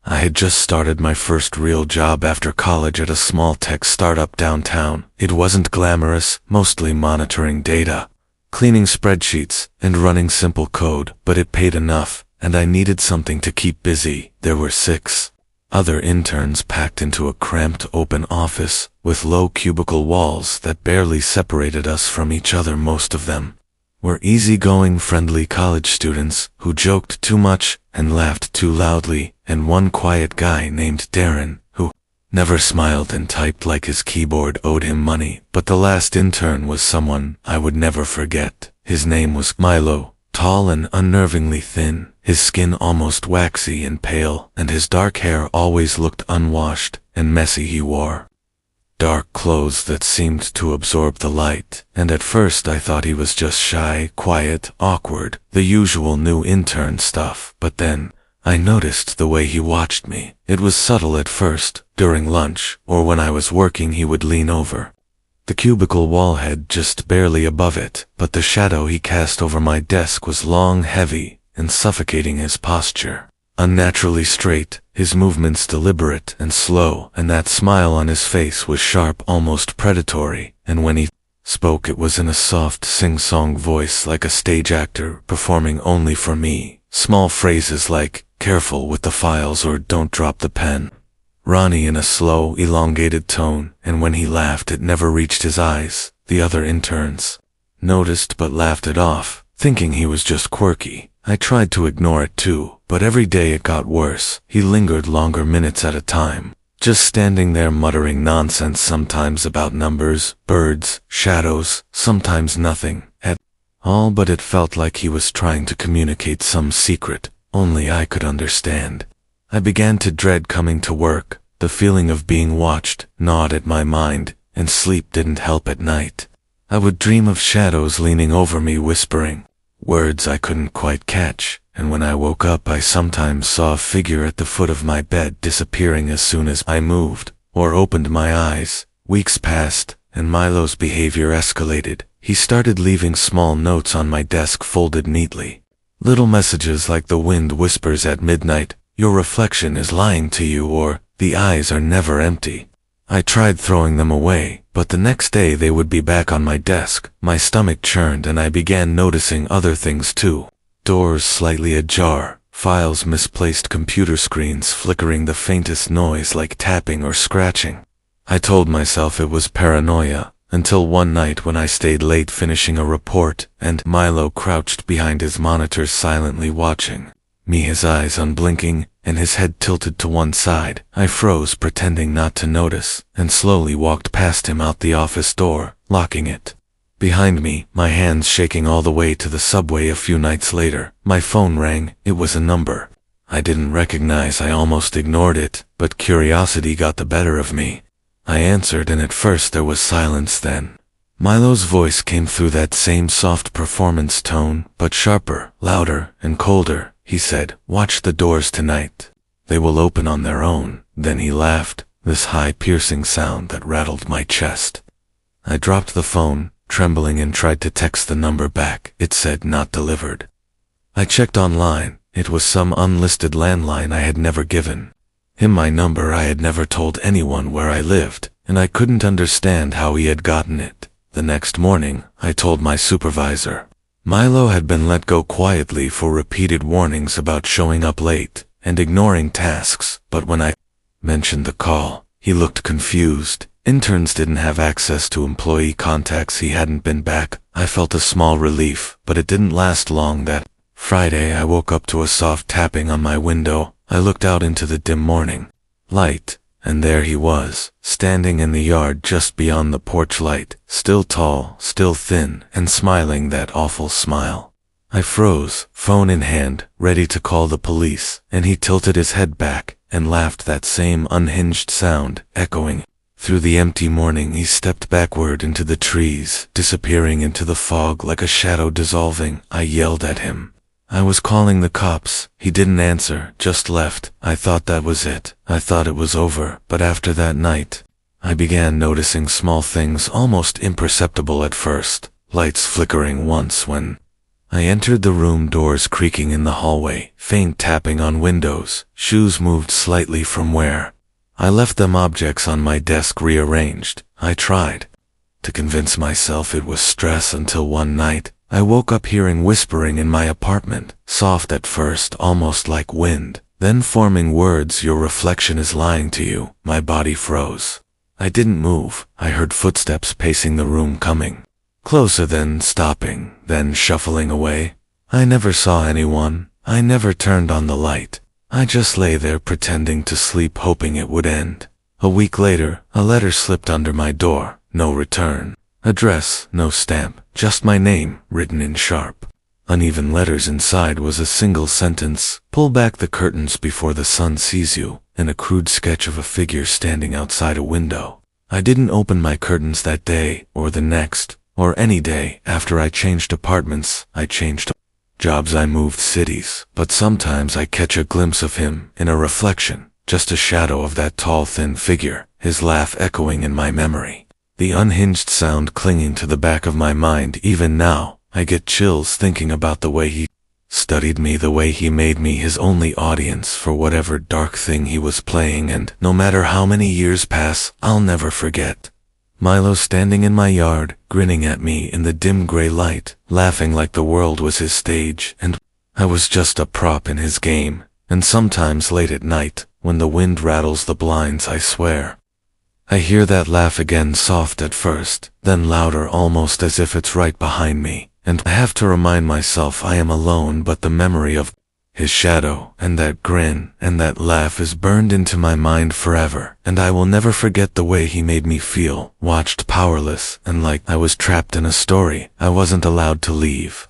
I had just started my first real job after college at a small tech startup downtown. It wasn't glamorous, mostly monitoring data, cleaning spreadsheets, and running simple code, but it paid enough, and I needed something to keep busy. There were 6 other interns packed into a cramped open office with low cubicle walls that barely separated us from each other. Most of them were easygoing, friendly college students who joked too much and laughed too loudly, and one quiet guy named Darren, who never smiled and typed like his keyboard owed him money. But the last intern was someone I would never forget. His name was Milo, tall and unnervingly thin, his skin almost waxy and pale, and his dark hair always looked unwashed and messy. He wore dark clothes that seemed to absorb the light, and at first I thought he was just shy, quiet, awkward, the usual new intern stuff. But then I noticed the way he watched me. It was subtle at first. During lunch, or when I was working, he would lean over the cubicle wall head just barely above it, but the shadow he cast over my desk was long, heavy, and suffocating. His posture unnaturally straight, his movements deliberate and slow, and that smile on his face was sharp, almost predatory, and when he spoke it was in a soft, sing-song voice like a stage actor performing only for me. Small phrases like, "Careful with the files" or "Don't drop the pen." Ronnie in a slow, elongated tone, and when he laughed it never reached his eyes. The other interns noticed but laughed it off, thinking he was just quirky. I tried to ignore it too, but every day it got worse. He lingered longer, minutes at a time, just standing there muttering nonsense, sometimes about numbers, birds, shadows, sometimes nothing at all, but it felt like he was trying to communicate some secret only I could understand. I began to dread coming to work. The feeling of being watched gnawed at my mind, and sleep didn't help at night. I would dream of shadows leaning over me, whispering words I couldn't quite catch, and when I woke up I sometimes saw a figure at the foot of my bed disappearing as soon as I moved or opened my eyes. Weeks passed, and Milo's behavior escalated. He started leaving small notes on my desk folded neatly. Little messages like "The wind whispers at midnight," "Your reflection is lying to you," or "The eyes are never empty." I tried throwing them away, but the next day they would be back on my desk. My stomach churned, and I began noticing other things too. Doors slightly ajar, files misplaced, computer screens flickering the faintest noise like tapping or scratching. I told myself it was paranoia, until one night when I stayed late finishing a report, and Milo crouched behind his monitor silently watching me, his eyes unblinking, and his head tilted to one side. I froze, pretending not to notice, and slowly walked past him out the office door, locking it behind me, my hands shaking all the way to the subway. A few nights later, my phone rang. It was a number I didn't recognize. I almost ignored it, but curiosity got the better of me. I answered, and at first there was silence. Then Milo's voice came through, that same soft performance tone, but sharper, louder, and colder. He said, "Watch the doors tonight. They will open on their own." Then he laughed, this high, piercing sound that rattled my chest. I dropped the phone, trembling, and tried to text the number back. It said "not delivered." I checked online. It was some unlisted landline I had never given him my number. I had never told anyone where I lived, and I couldn't understand how he had gotten it. The next morning, I told my supervisor. Milo had been let go quietly for repeated warnings about showing up late and ignoring tasks, but when I mentioned the call, he looked confused. Interns didn't have access to employee contacts. He hadn't been back. I felt a small relief, but it didn't last long. That Friday, I woke up to a soft tapping on my window. I looked out into the dim morning light, and there he was, standing in the yard just beyond the porch light, still tall, still thin, and smiling that awful smile. I froze, phone in hand, ready to call the police, and he tilted his head back and laughed, that same unhinged sound echoing through the empty morning. He stepped backward into the trees, disappearing into the fog like a shadow dissolving. I yelled at him. I was calling the cops. He didn't answer, just left. I thought that was it. I thought it was over, but after that night, I began noticing small things, almost imperceptible at first. Lights flickering once when I entered the room, doors creaking in the hallway, faint tapping on windows, shoes moved slightly from where I left them, objects on my desk rearranged. I tried to convince myself it was stress until one night, I woke up hearing whispering in my apartment, soft at first, almost like wind, then forming words, "Your reflection is lying to you." My body froze. I didn't move. I heard footsteps pacing the room, coming closer, then stopping, then shuffling away. I never saw anyone. I never turned on the light. I just lay there pretending to sleep, hoping it would end. A week later, a letter slipped under my door. No return address, no stamp, just my name, written in sharp, uneven letters. Inside was a single sentence: "Pull back the curtains before the sun sees you," and a crude sketch of a figure standing outside a window. I didn't open my curtains that day, or the next, or any day after. I changed apartments, I changed jobs, I moved cities, but sometimes I catch a glimpse of him in a reflection, just a shadow of that tall, thin figure, his laugh echoing in my memory, the unhinged sound clinging to the back of my mind. Even now, I get chills thinking about the way he studied me, the way he made me his only audience for whatever dark thing he was playing, and no matter how many years pass, I'll never forget Milo standing in my yard, grinning at me in the dim gray light, laughing like the world was his stage, and I was just a prop in his game. And sometimes late at night, when the wind rattles the blinds, I swear I hear that laugh again, soft at first, then louder, almost as if it's right behind me, and I have to remind myself I am alone, but the memory of his shadow, and that grin, and that laugh is burned into my mind forever, and I will never forget the way he made me feel, watched, powerless, and like I was trapped in a story I wasn't allowed to leave.